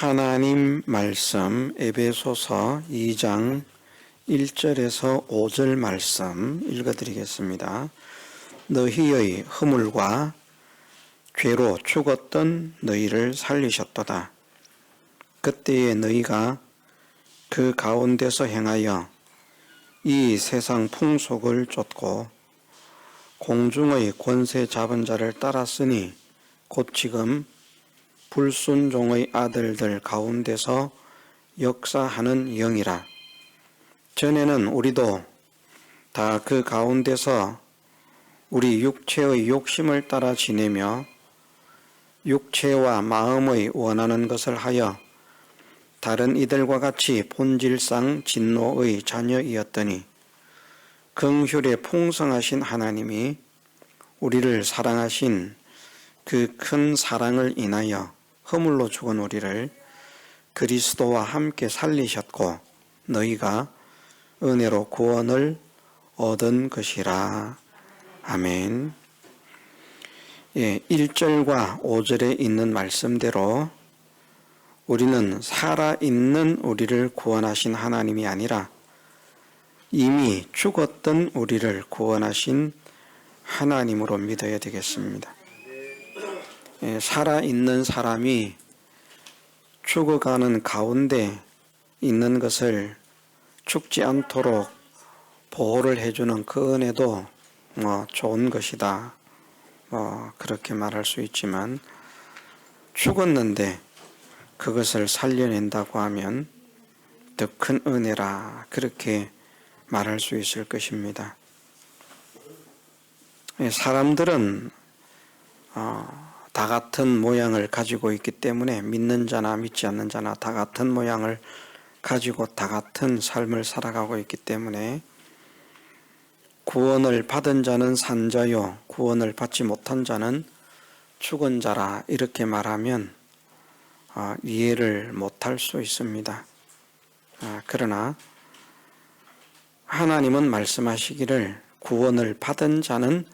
하나님 말씀 에베소서 2장 1절에서 5절 말씀 읽어드리겠습니다. 너희의 허물과 죄로 죽었던 너희를 살리셨도다. 그때에 너희가 그 가운데서 행하여 이 세상 풍속을 쫓고 공중의 권세 잡은 자를 따랐으니 곧 지금 불순종의 아들들 가운데서 역사하는 영이라. 전에는 우리도 다 그 가운데서 우리 육체의 욕심을 따라 지내며 육체와 마음의 원하는 것을 하여 다른 이들과 같이 본질상 진노의 자녀이었더니 긍휼에 풍성하신 하나님이 우리를 사랑하신 그 큰 사랑을 인하여 허물로 죽은 우리를 그리스도와 함께 살리셨고 너희가 은혜로 구원을 얻은 것이라. 아멘. 1절과 5절에 있는 말씀대로 우리는 살아있는 우리를 구원하신 하나님이 아니라 이미 죽었던 우리를 구원하신 하나님으로 믿어야 되겠습니다. 살아있는 사람이 죽어가는 가운데 있는 것을 죽지 않도록 보호를 해주는 그 은혜도 좋은 것이다. 그렇게 말할 수 있지만 죽었는데 그것을 살려낸다고 하면 더 큰 은혜라 그렇게 말할 수 있을 것입니다. 사람들은 다 같은 모양을 가지고 있기 때문에 믿는 자나 믿지 않는 자나 다 같은 모양을 가지고 다 같은 삶을 살아가고 있기 때문에 구원을 받은 자는 산 자요 구원을 받지 못한 자는 죽은 자라 이렇게 말하면 이해를 못할 수 있습니다. 그러나 하나님은 말씀하시기를 구원을 받은 자는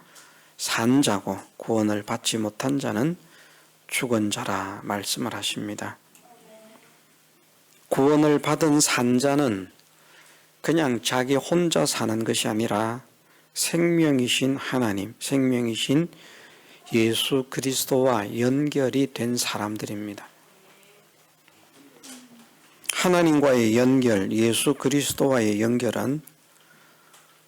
산 자고 구원을 받지 못한 자는 죽은 자라 말씀을 하십니다. 구원을 받은 산 자는 그냥 자기 혼자 사는 것이 아니라 생명이신 하나님, 생명이신 예수 그리스도와 연결이 된 사람들입니다. 하나님과의 연결, 예수 그리스도와의 연결은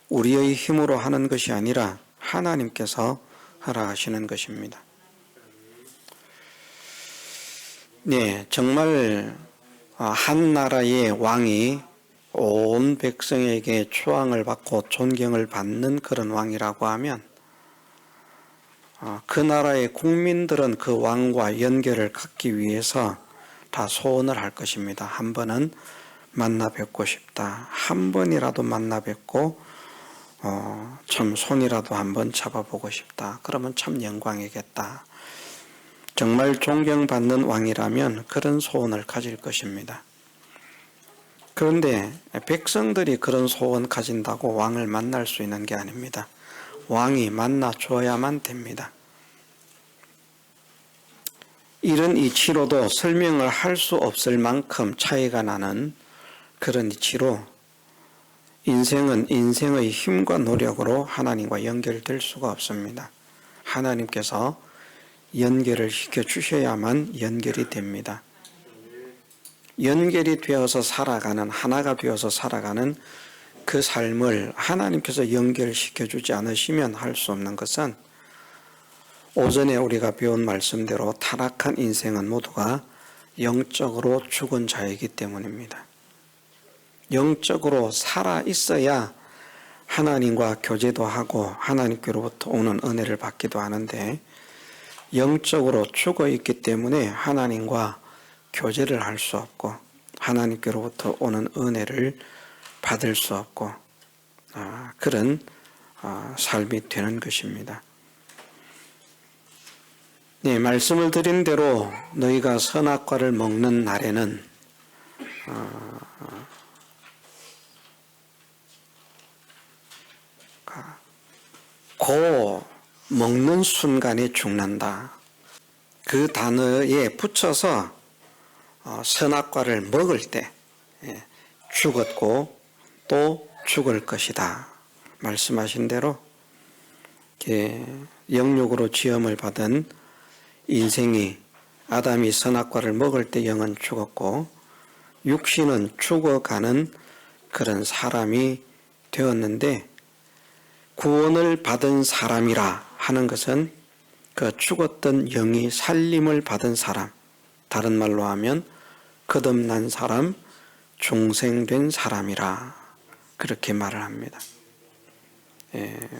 우리의 힘으로 하는 것이 아니라 하나님께서 허락하시는 것입니다. 정말 한 나라의 왕이 온 백성에게 추앙을 받고 존경을 받는 그런 왕이라고 하면 그 나라의 국민들은 그 왕과 연결을 갖기 위해서 다 소원을 할 것입니다. 한 번은 만나 뵙고 싶다. 한 번이라도 만나 뵙고 참 손이라도 한번 잡아보고 싶다. 그러면 참 영광이겠다. 정말 존경받는 왕이라면 그런 소원을 가질 것입니다. 그런데 백성들이 그런 소원 가진다고 왕을 만날 수 있는 게 아닙니다. 왕이 만나줘야만 됩니다. 이런 이치로도 설명을 할 수 없을 만큼 차이가 나는 그런 이치로 인생은 인생의 힘과 노력으로 하나님과 연결될 수가 없습니다. 하나님께서 연결을 시켜주셔야만 연결이 됩니다. 연결이 되어서 살아가는, 하나가 되어서 살아가는 그 삶을 하나님께서 연결시켜주지 않으시면 할 수 없는 것은 오전에 우리가 배운 말씀대로 타락한 인생은 모두가 영적으로 죽은 자이기 때문입니다. 영적으로 살아 있어야 하나님과 교제도 하고 하나님께로부터 오는 은혜를 받기도 하는데 영적으로 죽어 있기 때문에 하나님과 교제를 할 수 없고 하나님께로부터 오는 은혜를 받을 수 없고 그런 삶이 되는 것입니다. 말씀을 드린 대로 너희가 선악과를 먹는 날에는 고 먹는 순간에 죽는다. 그 단어에 붙여서 선악과를 먹을 때 죽었고 또 죽을 것이다. 말씀하신 대로 영육으로 지음을 받은 인생이 아담이 선악과를 먹을 때 영은 죽었고 육신은 죽어가는 그런 사람이 되었는데 구원을 받은 사람이라 하는 것은 그 죽었던 영이 살림을 받은 사람, 다른 말로 하면 거듭난 사람, 중생된 사람이라 그렇게 말을 합니다.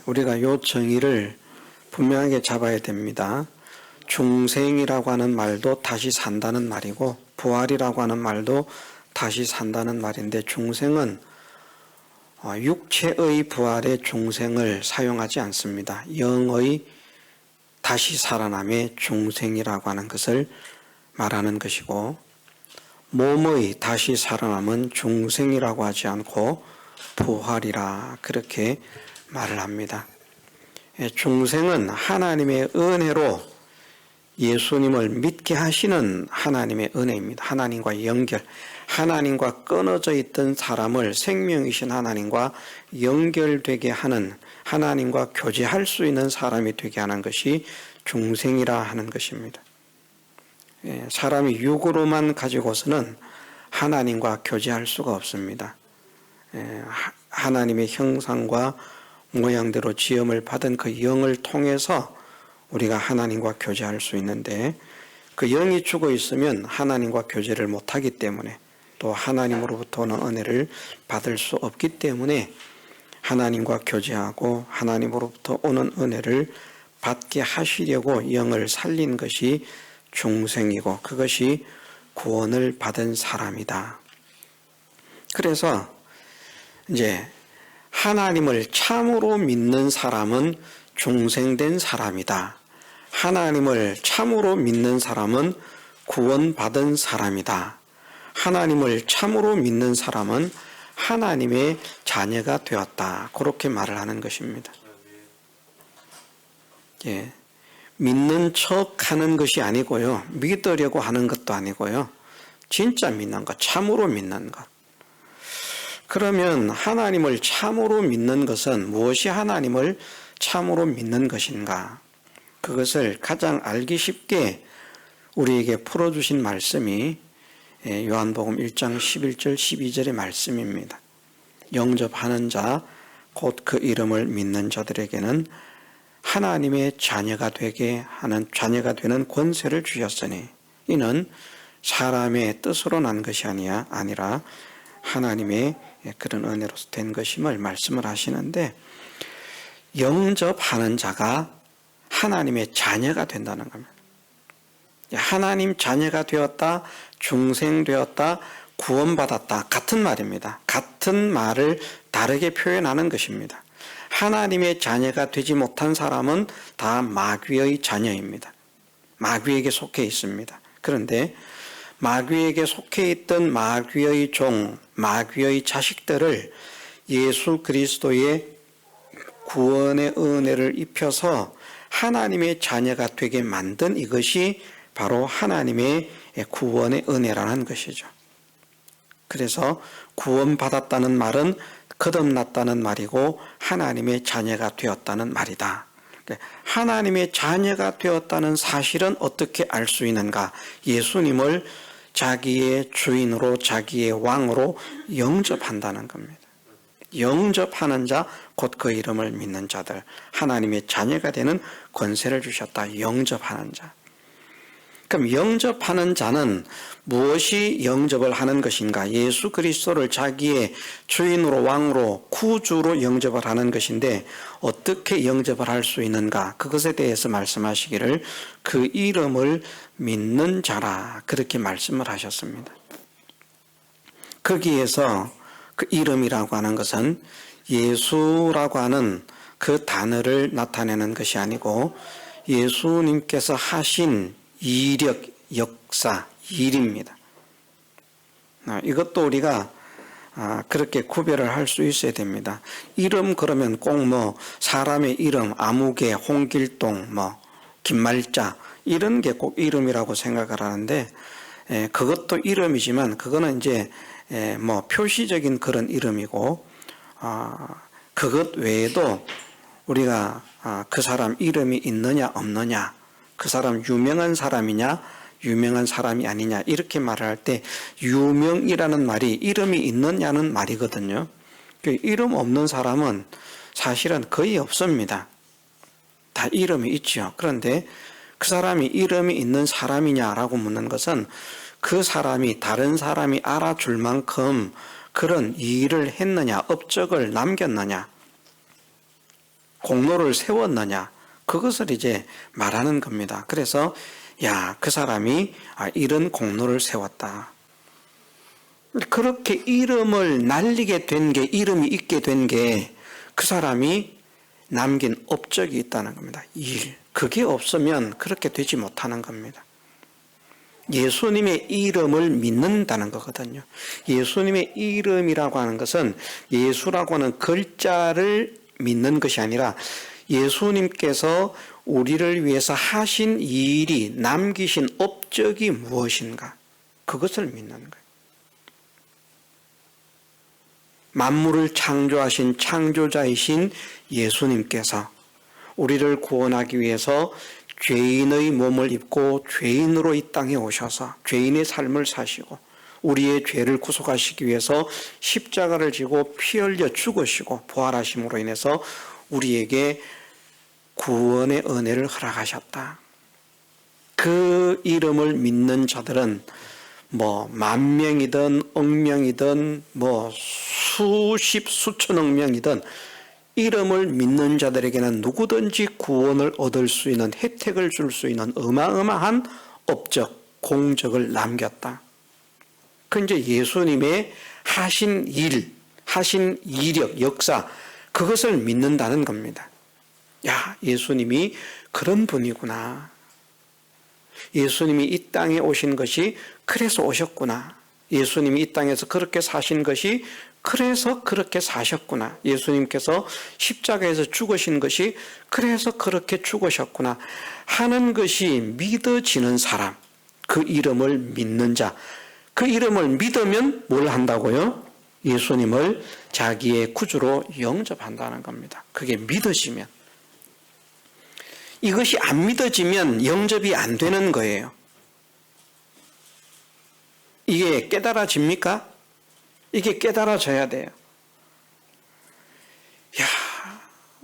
우리가 이 정의를 분명하게 잡아야 됩니다. 중생이라고 하는 말도 다시 산다는 말이고 부활이라고 하는 말도 다시 산다는 말인데 중생은 육체의 부활의 중생을 사용하지 않습니다. 영의 다시 살아남의 중생이라고 하는 것을 말하는 것이고 몸의 다시 살아남은 중생이라고 하지 않고 부활이라 그렇게 말을 합니다. 중생은 하나님의 은혜로 예수님을 믿게 하시는 하나님의 은혜입니다. 하나님과 연결, 하나님과 끊어져 있던 사람을 생명이신 하나님과 연결되게 하는, 하나님과 교제할 수 있는 사람이 되게 하는 것이 중생이라 하는 것입니다. 사람이 육으로만 가지고서는 하나님과 교제할 수가 없습니다. 하나님의 형상과 모양대로 지음을 받은 그 영을 통해서 우리가 하나님과 교제할 수 있는데 그 영이 죽어 있으면 하나님과 교제를 못하기 때문에 또 하나님으로부터 오는 은혜를 받을 수 없기 때문에 하나님과 교제하고 하나님으로부터 오는 은혜를 받게 하시려고 영을 살린 것이 중생이고 그것이 구원을 받은 사람이다. 그래서 이제 하나님을 참으로 믿는 사람은 중생된 사람이다. 하나님을 참으로 믿는 사람은 구원받은 사람이다. 하나님을 참으로 믿는 사람은 하나님의 자녀가 되었다. 그렇게 말을 하는 것입니다. 믿는 척 하는 것이 아니고요. 믿으려고 하는 것도 아니고요. 진짜 믿는 것, 참으로 믿는 것. 그러면 하나님을 참으로 믿는 것은 무엇이 하나님을 참으로 믿는 것인가? 그것을 가장 알기 쉽게 우리에게 풀어주신 말씀이 요한복음 1장 11절 12절의 말씀입니다. 영접하는 자, 곧 그 이름을 믿는 자들에게는 하나님의 자녀가 되게 하는 자녀가 되는 권세를 주셨으니 이는 사람의 뜻으로 난 것이 아니라 하나님의 그런 은혜로서 된 것임을 말씀을 하시는데 영접하는 자가 하나님의 자녀가 된다는 겁니다. 하나님 자녀가 되었다, 중생되었다, 구원받았다 같은 말입니다. 같은 말을 다르게 표현하는 것입니다. 하나님의 자녀가 되지 못한 사람은 다 마귀의 자녀입니다. 마귀에게 속해 있습니다. 그런데 마귀에게 속해 있던 마귀의 종, 마귀의 자식들을 예수 그리스도의 구원의 은혜를 입혀서 하나님의 자녀가 되게 만든 이것이 바로 하나님의 구원의 은혜라는 것이죠. 그래서 구원받았다는 말은 거듭났다는 말이고 하나님의 자녀가 되었다는 말이다. 하나님의 자녀가 되었다는 사실은 어떻게 알 수 있는가? 예수님을 자기의 주인으로 자기의 왕으로 영접한다는 겁니다. 영접하는 자, 곧 그 이름을 믿는 자들, 하나님의 자녀가 되는 권세를 주셨다. 영접하는 자. 그럼 영접하는 자는 무엇이 영접을 하는 것인가? 예수 그리스도를 자기의 주인으로 왕으로 구주로 영접을 하는 것인데 어떻게 영접을 할 수 있는가? 그것에 대해서 말씀하시기를 그 이름을 믿는 자라 그렇게 말씀을 하셨습니다. 거기에서 그 이름이라고 하는 것은 예수라고 하는 그 단어를 나타내는 것이 아니고 예수님께서 하신 이력, 역사, 일입니다. 이것도 우리가 그렇게 구별을 할 수 있어야 됩니다. 이름 그러면 꼭 사람의 이름, 아무개, 홍길동, 김말자 이런 게 꼭 이름이라고 생각을 하는데 그것도 이름이지만 그거는 이제 뭐 표시적인 그런 이름이고, 그것 외에도 우리가 그 사람 이름이 있느냐 없느냐, 그 사람 유명한 사람이냐 유명한 사람이 아니냐, 이렇게 말을 할 때 유명이라는 말이 이름이 있느냐는 말이거든요. 이름 없는 사람은 사실은 거의 없습니다. 다 이름이 있죠. 그런데 그 사람이 이름이 있는 사람이냐라고 묻는 것은 그 사람이 다른 사람이 알아줄 만큼 그런 일을 했느냐, 업적을 남겼느냐, 공로를 세웠느냐, 그것을 이제 말하는 겁니다. 그래서 그 사람이 이런 공로를 세웠다. 그렇게 이름을 날리게 된 게, 이름이 있게 된 게 그 사람이 남긴 업적이 있다는 겁니다. 일. 그게 없으면 그렇게 되지 못하는 겁니다. 예수님의 이름을 믿는다는 거거든요. 예수님의 이름이라고 하는 것은 예수라고 하는 글자를 믿는 것이 아니라 예수님께서 우리를 위해서 하신 일이, 남기신 업적이 무엇인가, 그것을 믿는 거예요. 만물을 창조하신 창조자이신 예수님께서 우리를 구원하기 위해서 죄인의 몸을 입고 죄인으로 이 땅에 오셔서 죄인의 삶을 사시고 우리의 죄를 구속하시기 위해서 십자가를 지고 피 흘려 죽으시고 부활하심으로 인해서 우리에게 구원의 은혜를 허락하셨다. 그 이름을 믿는 자들은 뭐 만 명이든 억 명이든 뭐 수십 수천억 명이든 이름을 믿는 자들에게는 누구든지 구원을 얻을 수 있는, 혜택을 줄 수 있는 어마어마한 업적, 공적을 남겼다. 그 이제 예수님의 하신 일, 하신 이력, 역사, 그것을 믿는다는 겁니다. 예수님이 그런 분이구나. 예수님이 이 땅에 오신 것이 그래서 오셨구나. 예수님이 이 땅에서 그렇게 사신 것이 그래서 그렇게 사셨구나. 예수님께서 십자가에서 죽으신 것이 그래서 그렇게 죽으셨구나 하는 것이 믿어지는 사람, 그 이름을 믿는 자, 그 이름을 믿으면 뭘 한다고요? 예수님을 자기의 구주로 영접한다는 겁니다. 그게 믿어지면. 이것이 안 믿어지면 영접이 안 되는 거예요. 이게 깨달아집니까? 이게 깨달아져야 돼요.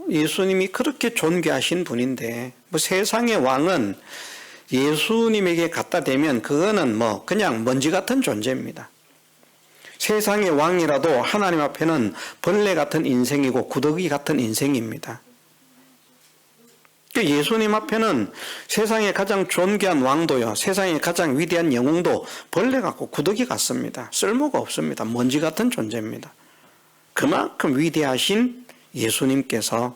예수님이 그렇게 존귀하신 분인데, 뭐 세상의 왕은 예수님에게 갖다 대면 그거는 뭐 그냥 먼지 같은 존재입니다. 세상의 왕이라도 하나님 앞에는 벌레 같은 인생이고 구더기 같은 인생입니다. 예수님 앞에는 세상에 가장 존귀한 왕도요, 세상에 가장 위대한 영웅도 벌레 같고 구더기 같습니다. 쓸모가 없습니다. 먼지 같은 존재입니다. 그만큼 위대하신 예수님께서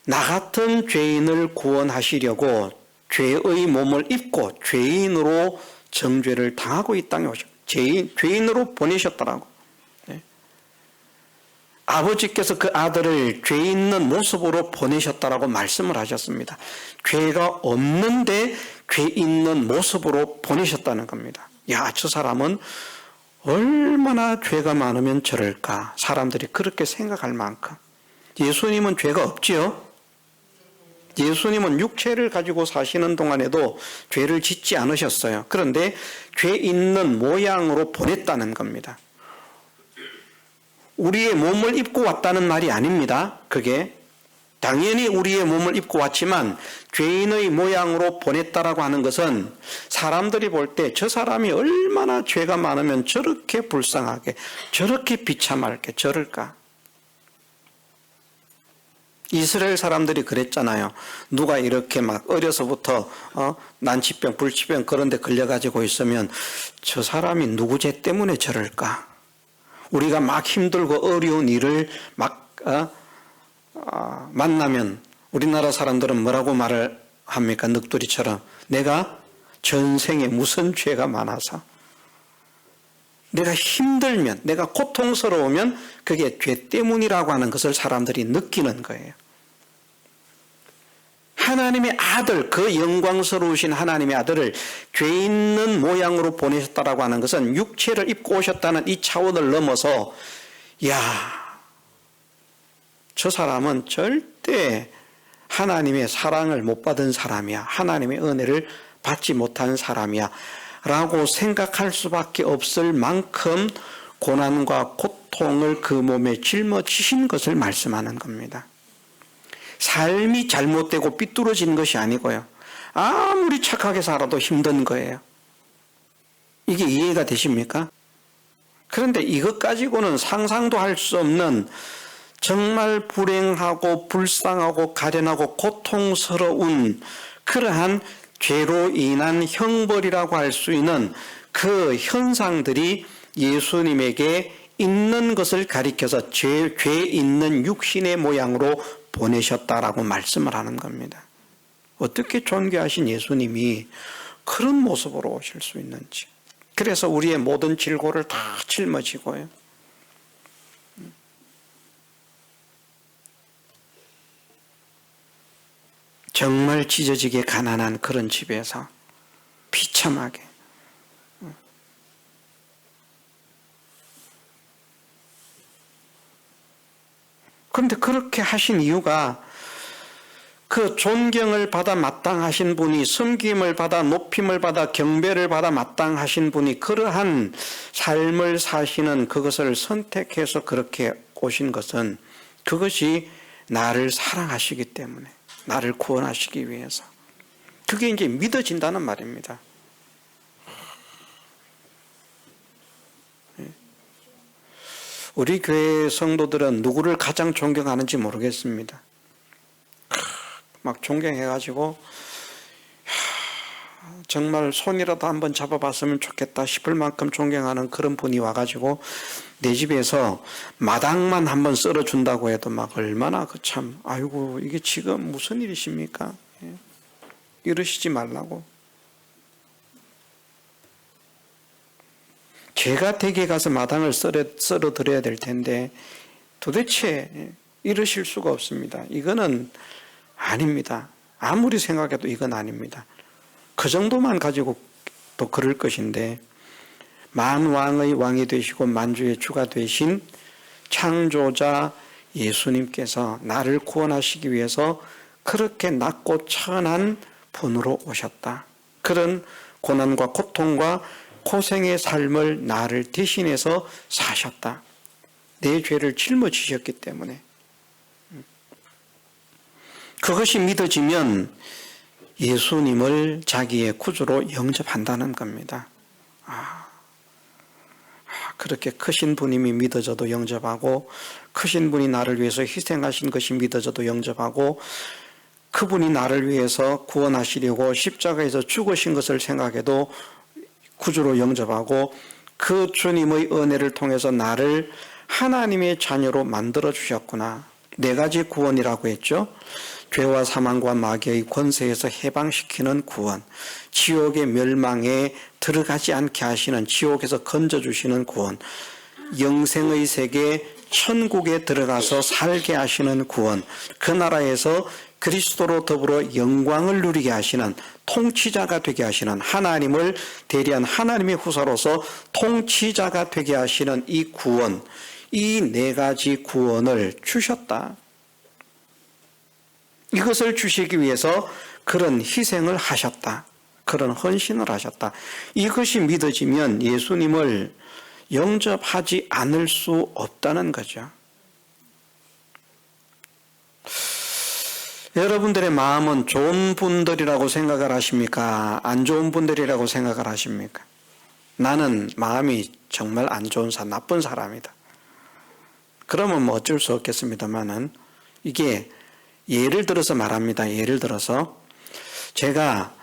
나 같은 죄인을 구원하시려고 죄의 몸을 입고 죄인으로 정죄를 당하고 이 땅에 오셨고 죄인으로 보내셨더라고. 아버지께서 그 아들을 죄 있는 모습으로 보내셨다라고 말씀을 하셨습니다. 죄가 없는데 죄 있는 모습으로 보내셨다는 겁니다. 저 사람은 얼마나 죄가 많으면 저럴까? 사람들이 그렇게 생각할 만큼. 예수님은 죄가 없지요? 예수님은 육체를 가지고 사시는 동안에도 죄를 짓지 않으셨어요. 그런데 죄 있는 모양으로 보냈다는 겁니다. 우리의 몸을 입고 왔다는 말이 아닙니다. 그게 당연히 우리의 몸을 입고 왔지만 죄인의 모양으로 보냈다라고 하는 것은 사람들이 볼 때 저 사람이 얼마나 죄가 많으면 저렇게 불쌍하게, 저렇게 비참하게 저럴까? 이스라엘 사람들이 그랬잖아요. 누가 이렇게 막 어려서부터 난치병, 불치병 그런 데 걸려가지고 있으면 저 사람이 누구 죄 때문에 저럴까? 우리가 막 힘들고 어려운 일을 막 만나면 우리나라 사람들은 뭐라고 말을 합니까? 넋두리처럼 내가 전생에 무슨 죄가 많아서, 내가 힘들면, 내가 고통스러우면 그게 죄 때문이라고 하는 것을 사람들이 느끼는 거예요. 하나님의 아들, 그 영광스러우신 하나님의 아들을 죄 있는 모양으로 보내셨다라고 하는 것은 육체를 입고 오셨다는 이 차원을 넘어서 저 사람은 절대 하나님의 사랑을 못 받은 사람이야, 하나님의 은혜를 받지 못한 사람이야 라고 생각할 수밖에 없을 만큼 고난과 고통을 그 몸에 짊어지신 것을 말씀하는 겁니다. 삶이 잘못되고 삐뚤어진 것이 아니고요, 아무리 착하게 살아도 힘든 거예요. 이게 이해가 되십니까? 그런데 이것 가지고는 상상도 할 수 없는 정말 불행하고 불쌍하고 가련하고 고통스러운 그러한 죄로 인한 형벌이라고 할 수 있는 그 현상들이 예수님에게 있는 것을 가리켜서 죄 있는 육신의 모양으로 보내셨다라고 말씀을 하는 겁니다. 어떻게 존귀하신 예수님이 그런 모습으로 오실 수 있는지. 그래서 우리의 모든 질고를 다 짊어지고요, 정말 찢어지게 가난한 그런 집에서 비참하게, 그런데 그렇게 하신 이유가 그 존경을 받아 마땅하신 분이, 섬김을 받아 높임을 받아 경배를 받아 마땅하신 분이 그러한 삶을 사시는 그것을 선택해서 그렇게 오신 것은 그것이 나를 사랑하시기 때문에, 나를 구원하시기 위해서, 그게 이제 믿어진다는 말입니다. 우리 교회 성도들은 누구를 가장 존경하는지 모르겠습니다. 막 존경해가지고 정말 손이라도 한번 잡아봤으면 좋겠다 싶을 만큼 존경하는 그런 분이 와가지고 내 집에서 마당만 한번 썰어준다고 해도 막 얼마나 참, 아이고 이게 지금 무슨 일이십니까? 이러시지 말라고. 제가 댁에 가서 마당을 썰어 드려야 될 텐데 도대체 이러실 수가 없습니다. 이거는 아닙니다. 아무리 생각해도 이건 아닙니다. 그 정도만 가지고 또 그럴 것인데, 만왕의 왕이 되시고 만주의 주가 되신 창조자 예수님께서 나를 구원하시기 위해서 그렇게 낮고 천한 분으로 오셨다. 그런 고난과 고통과 고생의 삶을 나를 대신해서 사셨다. 내 죄를 짊어지셨기 때문에. 그것이 믿어지면 예수님을 자기의 구주로 영접한다는 겁니다. 그렇게 크신 분임이 믿어져도 영접하고, 크신 분이 나를 위해서 희생하신 것이 믿어져도 영접하고, 그분이 나를 위해서 구원하시려고 십자가에서 죽으신 것을 생각해도 구주로 영접하고, 그 주님의 은혜를 통해서 나를 하나님의 자녀로 만들어 주셨구나. 네 가지 구원이라고 했죠. 죄와 사망과 마귀의 권세에서 해방시키는 구원, 지옥의 멸망에 들어가지 않게 하시는, 지옥에서 건져주시는 구원, 영생의 세계 천국에 들어가서 살게 하시는 구원, 그 나라에서 그리스도로 더불어 영광을 누리게 하시는, 통치자가 되게 하시는, 하나님을 대리한 하나님의 후사로서 통치자가 되게 하시는 이 구원, 이 네 가지 구원을 주셨다. 이것을 주시기 위해서 그런 희생을 하셨다. 그런 헌신을 하셨다. 이것이 믿어지면 예수님을 영접하지 않을 수 없다는 거죠. 여러분들의 마음은 좋은 분들이라고 생각을 하십니까? 안 좋은 분들이라고 생각을 하십니까? 나는 마음이 정말 안 좋은 사람, 나쁜 사람이다. 그러면 뭐 어쩔 수 없겠습니다만은, 이게 예를 들어서 말합니다. 예를 들어서 제가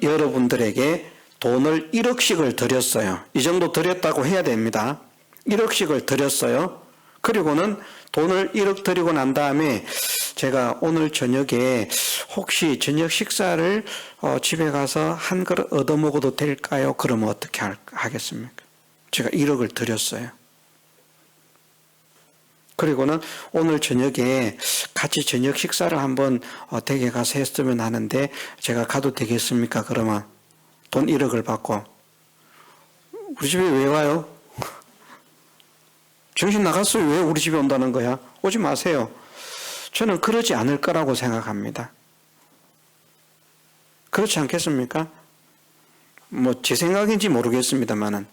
여러분들에게 돈을 1억씩을 드렸어요. 이 정도 드렸다고 해야 됩니다. 1억씩을 드렸어요. 그리고는 돈을 1억 드리고 난 다음에 제가 오늘 저녁에 혹시 저녁 식사를 집에 가서 한 그릇 얻어 먹어도 될까요? 그러면 어떻게 하겠습니까? 제가 1억을 드렸어요. 그리고는 오늘 저녁에 같이 저녁 식사를 한번 댁에 가서 했으면 하는데 제가 가도 되겠습니까? 그러면 돈 1억을 받고. 우리 집에 왜 와요? 정신 나갔어요. 왜 우리 집에 온다는 거야? 오지 마세요. 저는 그러지 않을 거라고 생각합니다. 그렇지 않겠습니까? 뭐 제 생각인지 모르겠습니다만은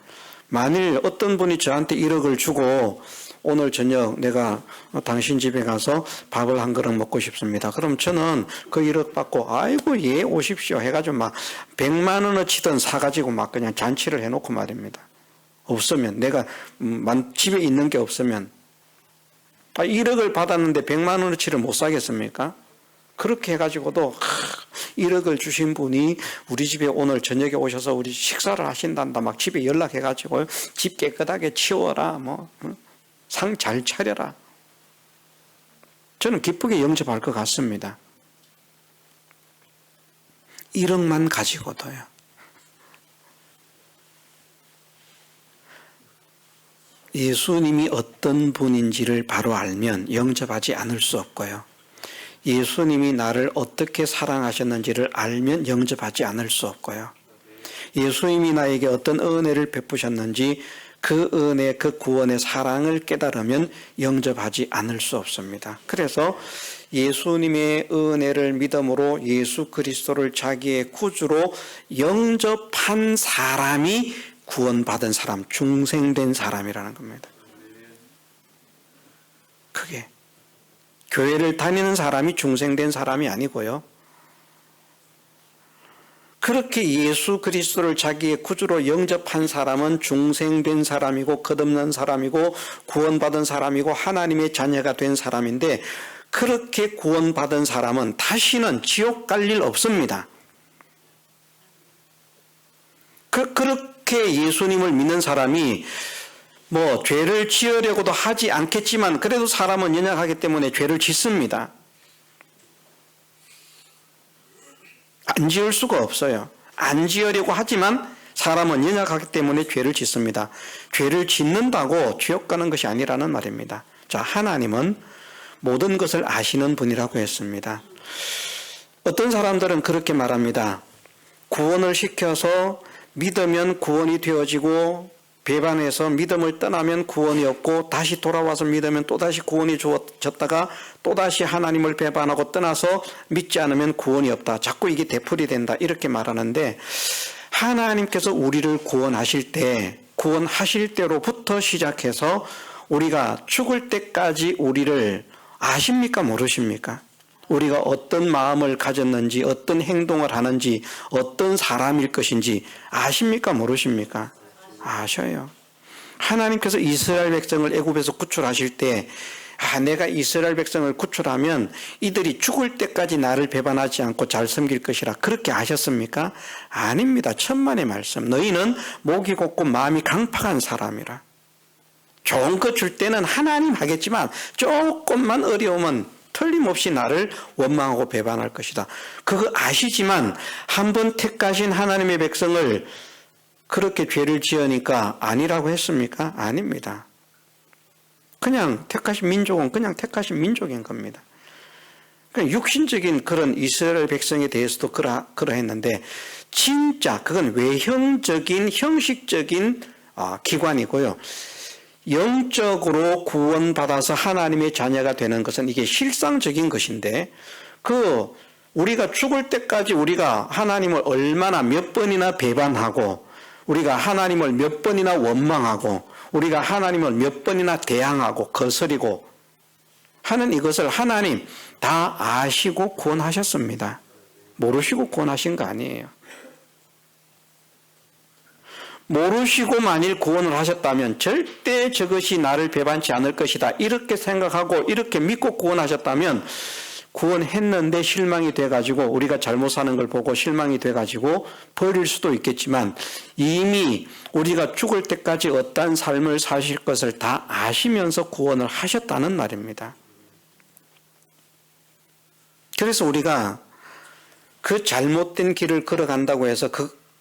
만일 어떤 분이 저한테 1억을 주고 오늘 저녁 내가 당신 집에 가서 밥을 한 그릇 먹고 싶습니다. 그럼 저는 그 1억 받고 아이고 예 오십시오 해가지고 막 100만 원어치든 사가지고 막 그냥 잔치를 해놓고 말입니다. 없으면 내가 집에 있는 게 없으면 1억을 받았는데 100만 원어치를 못 사겠습니까? 그렇게 해가지고도 1억을 주신 분이 우리 집에 오늘 저녁에 오셔서 우리 식사를 하신단다 막 집에 연락해가지고 집 깨끗하게 치워라 뭐 상 잘 차려라. 저는 기쁘게 영접할 것 같습니다. 1억만 가지고도요. 예수님이 어떤 분인지를 바로 알면 영접하지 않을 수 없고요. 예수님이 나를 어떻게 사랑하셨는지를 알면 영접하지 않을 수 없고요. 예수님이 나에게 어떤 은혜를 베푸셨는지 그 은혜, 그 구원의 사랑을 깨달으면 영접하지 않을 수 없습니다. 그래서 예수님의 은혜를 믿음으로 예수 그리스도를 자기의 구주로 영접한 사람이 구원받은 사람, 중생된 사람이라는 겁니다. 그게 교회를 다니는 사람이 중생된 사람이 아니고요. 그렇게 예수 그리스도를 자기의 구주로 영접한 사람은 중생된 사람이고 끝없는 사람이고 구원받은 사람이고 하나님의 자녀가 된 사람인데 그렇게 구원받은 사람은 다시는 지옥 갈 일 없습니다. 그렇게 예수님을 믿는 사람이 뭐 죄를 지으려고도 하지 않겠지만 그래도 사람은 연약하기 때문에 죄를 짓습니다. 안 지을 수가 없어요. 안 지으려고 하지만 사람은 연약하기 때문에 죄를 짓습니다. 죄를 짓는다고 지옥 가는 것이 아니라는 말입니다. 자, 하나님은 모든 것을 아시는 분이라고 했습니다. 어떤 사람들은 그렇게 말합니다. 구원을 시켜서 믿으면 구원이 되어지고 배반해서 믿음을 떠나면 구원이 없고 다시 돌아와서 믿으면 또다시 구원이 주어졌다가 또다시 하나님을 배반하고 떠나서 믿지 않으면 구원이 없다. 자꾸 이게 되풀이 된다. 이렇게 말하는데 하나님께서 우리를 구원하실 때 구원하실 때로부터 시작해서 우리가 죽을 때까지 우리를 아십니까? 모르십니까? 우리가 어떤 마음을 가졌는지 어떤 행동을 하는지 어떤 사람일 것인지 아십니까? 모르십니까? 아셔요. 하나님께서 이스라엘 백성을 애굽에서 구출하실 때 내가 이스라엘 백성을 구출하면 이들이 죽을 때까지 나를 배반하지 않고 잘 섬길 것이라 그렇게 아셨습니까? 아닙니다. 천만의 말씀. 너희는 목이 곱고 마음이 강팍한 사람이라. 좋은 거 줄 때는 하나님 하겠지만 조금만 어려우면 틀림없이 나를 원망하고 배반할 것이다. 그거 아시지만 한번 택하신 하나님의 백성을 그렇게 죄를 지으니까 아니라고 했습니까? 아닙니다. 그냥 택하신 민족은 그냥 택하신 민족인 겁니다. 그냥 육신적인 그런 이스라엘 백성에 대해서도 그러했는데 진짜 그건 외형적인 형식적인 기관이고요. 영적으로 구원받아서 하나님의 자녀가 되는 것은 이게 실상적인 것인데 우리가 죽을 때까지 우리가 하나님을 얼마나 몇 번이나 배반하고 우리가 하나님을 몇 번이나 원망하고 우리가 하나님을 몇 번이나 대항하고 거스리고 하는 이것을 하나님 다 아시고 구원하셨습니다. 모르시고 구원하신 거 아니에요. 모르시고 만일 구원을 하셨다면 절대 저것이 나를 배반치 않을 것이다. 이렇게 생각하고 이렇게 믿고 구원하셨다면 구원했는데 실망이 돼가지고 우리가 잘못 사는 걸 보고 실망이 돼가지고 버릴 수도 있겠지만 이미 우리가 죽을 때까지 어떠한 삶을 사실 것을 다 아시면서 구원을 하셨다는 말입니다. 그래서 우리가 그 잘못된 길을 걸어간다고 해서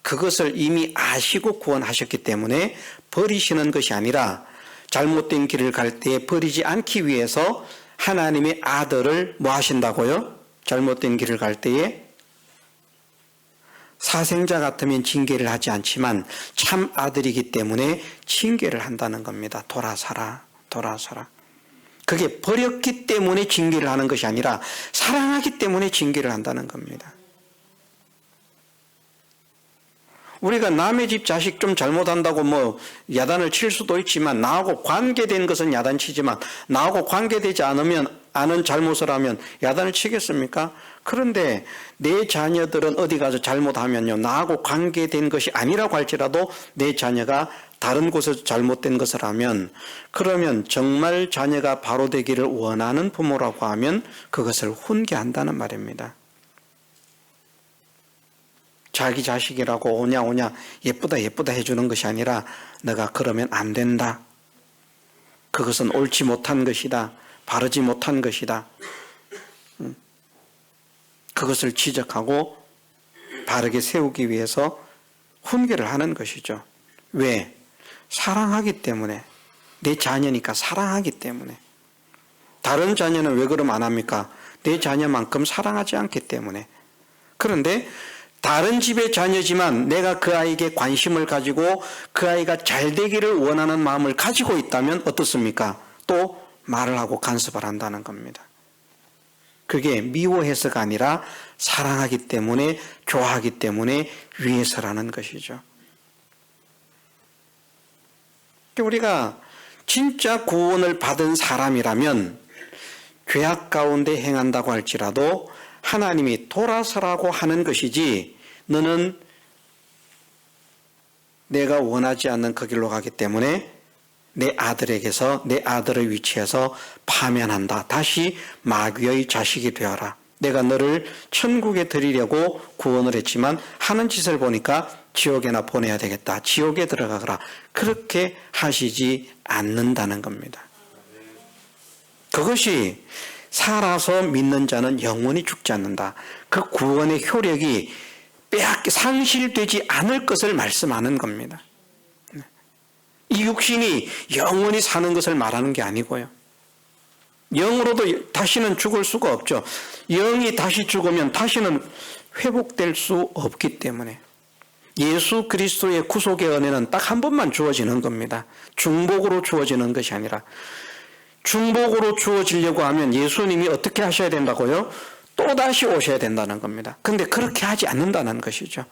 그것을 이미 아시고 구원하셨기 때문에 버리시는 것이 아니라 잘못된 길을 갈 때에 버리지 않기 위해서 하나님의 아들을 뭐 하신다고요? 잘못된 길을 갈 때에 사생자 같으면 징계를 하지 않지만 참 아들이기 때문에 징계를 한다는 겁니다. 돌아서라, 돌아서라. 그게 버렸기 때문에 징계를 하는 것이 아니라 사랑하기 때문에 징계를 한다는 겁니다. 우리가 남의 집 자식 좀 잘못한다고 뭐 야단을 칠 수도 있지만, 나하고 관계된 것은 야단치지만 나하고 관계되지 않은 잘못을 하면 야단을 치겠습니까? 그런데 내 자녀들은 어디 가서 잘못하면요, 나하고 관계된 것이 아니라고 할지라도 내 자녀가 다른 곳에서 잘못된 것을 하면, 그러면 정말 자녀가 바로 되기를 원하는 부모라고 하면 그것을 훈계한다는 말입니다. 자기 자식이라고 오냐 예쁘다 해주는 것이 아니라 너가 그러면 안 된다. 그것은 옳지 못한 것이다. 바르지 못한 것이다. 그것을 지적하고 바르게 세우기 위해서 훈계를 하는 것이죠. 왜? 사랑하기 때문에. 내 자녀니까 사랑하기 때문에. 다른 자녀는 왜 그럼 안 합니까? 내 자녀만큼 사랑하지 않기 때문에. 그런데 다른 집의 자녀지만 내가 그 아이에게 관심을 가지고 그 아이가 잘 되기를 원하는 마음을 가지고 있다면 어떻습니까? 또 말을 하고 간섭을 한다는 겁니다. 그게 미워해서가 아니라 사랑하기 때문에, 좋아하기 때문에 위해서라는 것이죠. 우리가 진짜 구원을 받은 사람이라면 죄악 가운데 행한다고 할지라도 하나님이 돌아서라고 하는 것이지, 너는 내가 원하지 않는 그 길로 가기 때문에 내 아들에게서, 내 아들의 위치에서 파면한다. 다시 마귀의 자식이 되어라. 내가 너를 천국에 드리려고 구원을 했지만 하는 짓을 보니까 지옥에나 보내야 되겠다. 지옥에 들어가거라. 그렇게 하시지 않는다는 겁니다. 그것이 살아서 믿는 자는 영원히 죽지 않는다. 그 구원의 효력이 상실되지 않을 것을 말씀하는 겁니다. 이 육신이 영원히 사는 것을 말하는 게 아니고요. 영으로도 다시는 죽을 수가 없죠. 영이 다시 죽으면 다시는 회복될 수 없기 때문에 예수 그리스도의 구속의 은혜는 딱 한 번만 주어지는 겁니다. 중복으로 주어지는 것이 아니라, 중복으로 주어지려고 하면 예수님이 어떻게 하셔야 된다고요? 또다시 오셔야 된다는 겁니다. 그런데 그렇게 하지 않는다는 것이죠.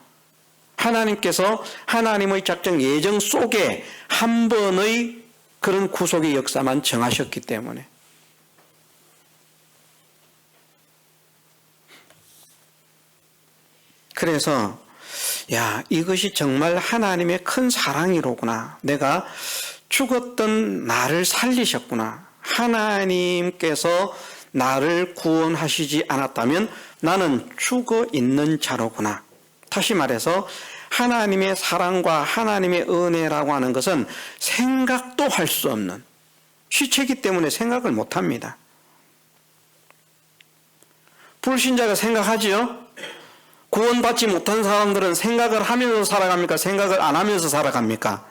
하나님께서 하나님의 작정 예정 속에 한 번의 그런 구속의 역사만 정하셨기 때문에. 그래서 이것이 정말 하나님의 큰 사랑이로구나. 내가 죽었던 나를 살리셨구나. 하나님께서 나를 구원하시지 않았다면 나는 죽어 있는 자로구나. 다시 말해서 하나님의 사랑과 하나님의 은혜라고 하는 것은 생각도 할 수 없는, 시체이기 때문에 생각을 못합니다. 불신자가 생각하지요? 구원받지 못한 사람들은 생각을 하면서 살아갑니까? 생각을 안 하면서 살아갑니까?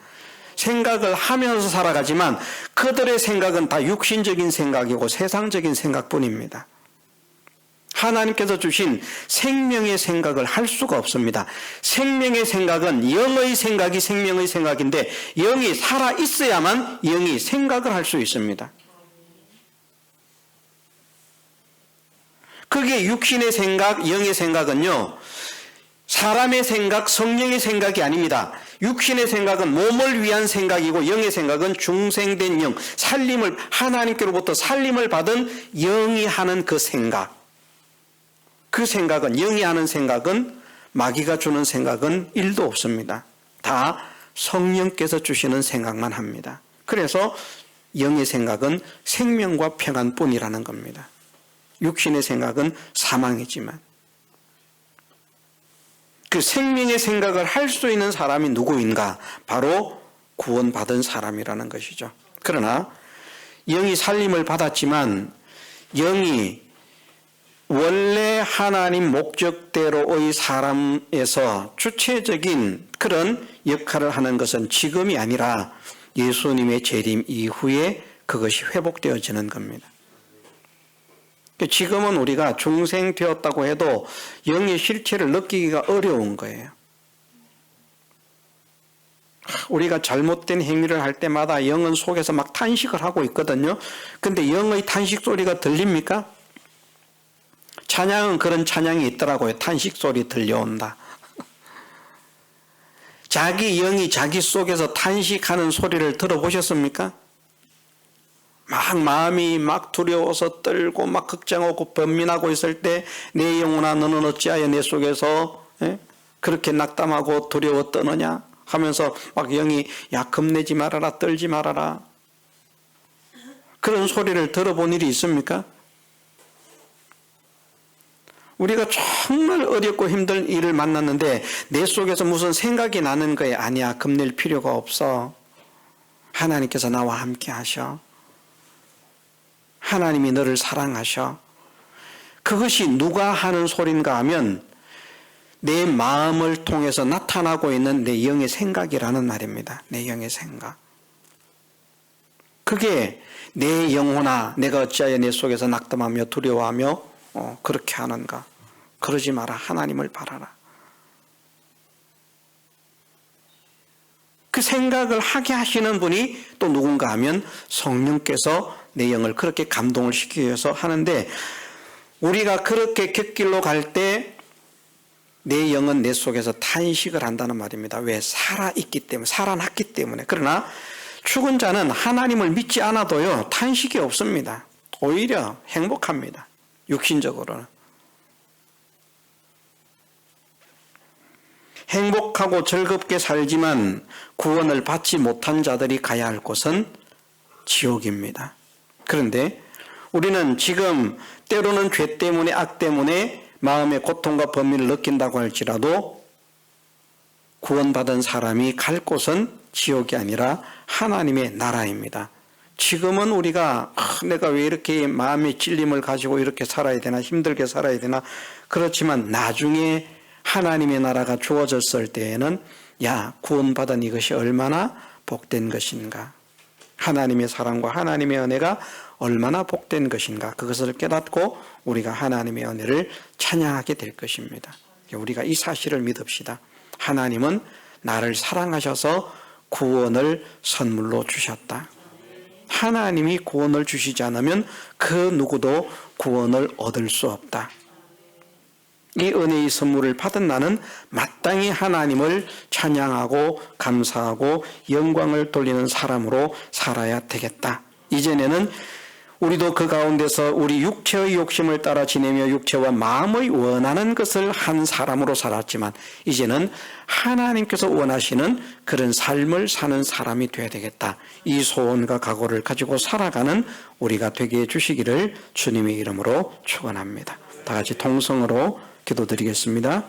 생각을 하면서 살아가지만 그들의 생각은 다 육신적인 생각이고 세상적인 생각뿐입니다. 하나님께서 주신 생명의 생각을 할 수가 없습니다. 생명의 생각은 영의 생각이 생명의 생각인데, 영이 살아 있어야만 영이 생각을 할 수 있습니다. 그게 육신의 생각, 영의 생각은요, 사람의 생각, 성령의 생각이 아닙니다. 육신의 생각은 몸을 위한 생각이고, 영의 생각은 중생된 영, 살림을, 하나님께로부터 살림을 받은 영이 하는 그 생각. 그 생각은, 영이 하는 생각은, 마귀가 주는 생각은 1도 없습니다. 다 성령께서 주시는 생각만 합니다. 그래서 영의 생각은 생명과 평안뿐이라는 겁니다. 육신의 생각은 사망이지만. 그 생명의 생각을 할 수 있는 사람이 누구인가? 바로 구원받은 사람이라는 것이죠. 그러나 영이 살림을 받았지만 영이 원래 하나님 목적대로의 사람에서 주체적인 그런 역할을 하는 것은 지금이 아니라 예수님의 재림 이후에 그것이 회복되어지는 겁니다. 지금은 우리가 중생되었다고 해도 영의 실체를 느끼기가 어려운 거예요. 우리가 잘못된 행위를 할 때마다 영은 속에서 막 탄식을 하고 있거든요. 근데 영의 탄식 소리가 들립니까? 찬양은 그런 찬양이 있더라고요. 탄식 소리 들려온다. 자기 영이 자기 속에서 탄식하는 소리를 들어보셨습니까? 막 마음이 막 두려워서 떨고 막 걱정하고 번민하고 있을 때 내 영혼아 너는 어찌하여 내 속에서 그렇게 낙담하고 두려워 떠느냐 하면서 막 영이 야 겁내지 말아라 떨지 말아라 그런 소리를 들어본 일이 있습니까? 우리가 정말 어렵고 힘든 일을 만났는데 내 속에서 무슨 생각이 나는 거에 아니야 겁낼 필요가 없어. 하나님께서 나와 함께 하셔. 하나님이 너를 사랑하셔. 그것이 누가 하는 소린가 하면 내 마음을 통해서 나타나고 있는 내 영의 생각이라는 말입니다. 내 영의 생각. 그게 내 영혼아 내가 어찌하여 내 속에서 낙담하며 두려워하며 그렇게 하는가. 그러지 마라. 하나님을 바라라. 그 생각을 하게 하시는 분이 또 누군가 하면 성령께서 내 영을 그렇게 감동을 시키기 위해서 하는데 우리가 그렇게 곁길로 갈 때 내 영은 내 속에서 탄식을 한다는 말입니다. 왜? 살아있기 때문에, 살아났기 때문에. 그러나 죽은 자는 하나님을 믿지 않아도요 탄식이 없습니다. 오히려 행복합니다. 육신적으로는. 행복하고 즐겁게 살지만 구원을 받지 못한 자들이 가야 할 곳은 지옥입니다. 그런데 우리는 지금 때로는 죄 때문에 악 때문에 마음의 고통과 범민을 느낀다고 할지라도 구원받은 사람이 갈 곳은 지옥이 아니라 하나님의 나라입니다. 지금은 우리가 내가 왜 이렇게 마음의 찔림을 가지고 이렇게 살아야 되나 힘들게 살아야 되나 그렇지만 나중에 하나님의 나라가 주어졌을 때에는 야 구원받은 이것이 얼마나 복된 것인가 하나님의 사랑과 하나님의 은혜가 얼마나 복된 것인가 그것을 깨닫고 우리가 하나님의 은혜를 찬양하게 될 것입니다. 우리가 이 사실을 믿읍시다. 하나님은 나를 사랑하셔서 구원을 선물로 주셨다. 하나님이 구원을 주시지 않으면 그 누구도 구원을 얻을 수 없다. 이 은혜의 선물을 받은 나는 마땅히 하나님을 찬양하고 감사하고 영광을 돌리는 사람으로 살아야 되겠다. 이전에는 우리도 그 가운데서 우리 육체의 욕심을 따라 지내며 육체와 마음의 원하는 것을 한 사람으로 살았지만 이제는 하나님께서 원하시는 그런 삶을 사는 사람이 되어야 되겠다. 이 소원과 각오를 가지고 살아가는 우리가 되게 해주시기를 주님의 이름으로 축원합니다. 다 같이 통성으로 기도드리겠습니다.